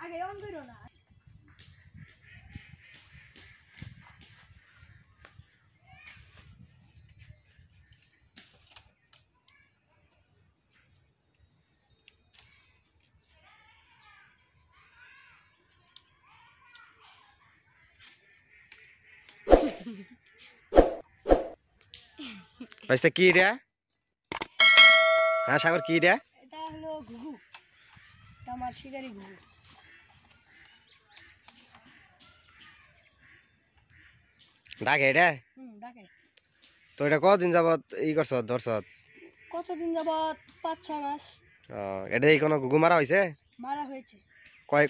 আগে অন করো না ভাইস্তা কি এটা? হ্যাঁ সাগর কি এটা? এটা হলো ঘুঘু আমার শিকারি ঘুঘু ডাকে এটা? ডাকে তো এটা কতদিন যাবত ই করছ ধরছ? কতদিন যাবত 5-6 মাস এটা এই কোনো ঘুঘু মারা হয়েছে? মারা হয়েছে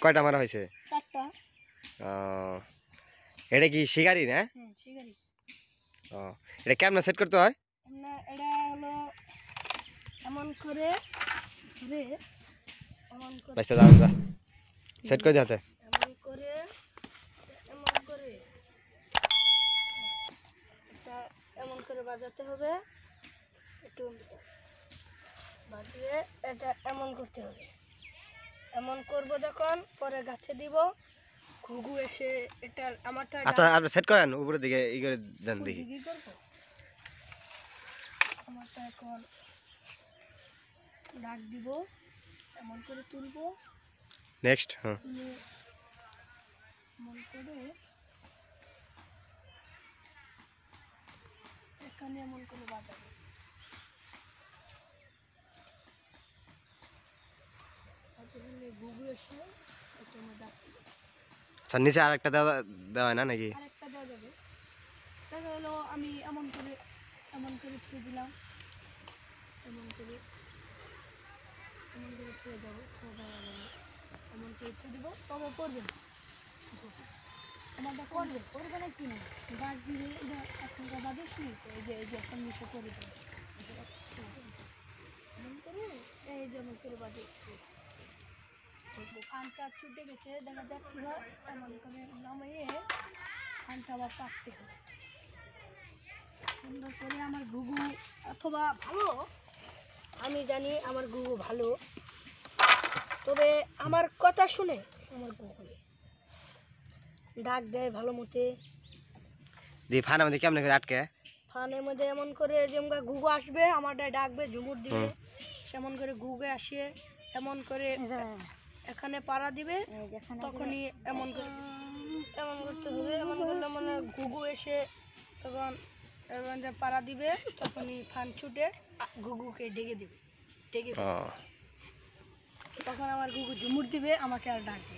কয়টা মারা হয়েছে? 4টা এটা কি শিকারি না? শিকারি এটা কেমন সেট করতে হয়? এটা হলো এমন করে ধরে এমন করে ভাইস্তা যাও যা সেট করে দিতে এমন করে এটা এমন করে বাজাতে হবে একটু বাজিয়ে এটা এমন করতে হবে এমন করব যখন পরে গাছে দিব ঘুঘু এসে এটা আমারটা আচ্ছা আপনি সেট করেন উপরের দিকে ই করে দেন দেখি কি করব আমারটা এখন ডাক দিব এমন করে তুলবো নেক্সট হ্যাঁ এমন করে এখানে এমন করে বাজাবো ঘুঘু এসে এটা ডাক দিবে আচ্ছা নিচে আরেকটা দেওয়া হয় না নাকি? আরেকটা দেওয়া যাবে দেখা হলো আমি এমন করে ছুঁয়ে দিলাম এমন করে ছুঁয়ে দেবো এমন করে ছুঁয়ে দেবো তবে করবে না আমারটা করবে না কি না গাছ দিয়ে এটা এখনকার বাজে শুনি এই যে এখন নিচে করে দেবো এমন করে এই যেমন করে বাজে ফানটা ছুটে গেছে দেখা যাক কি হয় এমন করে নামিয়ে ফানটা আবার কাটতে হবে সুন্দর করে আমার ঘুঘু অথবা ভালো আমি জানি আমার ঘুঘু ভালো তবে আমার কথা শুনে আমার ঘুঘু ডাক দেয় ভালো মতে দি ফানের মধ্যে কেমন করে আটকে? ফানের মধ্যে এমন করে যেমন ঘুঘু আসবে আমারটা ডাকবে ঝুমুর দিবে সেমন করে ঘুঘু আসে এমন করে এখানে পাড়া দিবে তখনই এমন করতে হবে এমন করলে মানে ঘুঘু এসে তখন যে পাড়া দিবে তখনই ফান ছুটে ঘুঘুকে ডেকে দিবে তখন আমার ঘুঘু ঝুমুর দিবে আমাকে আর ডাকবে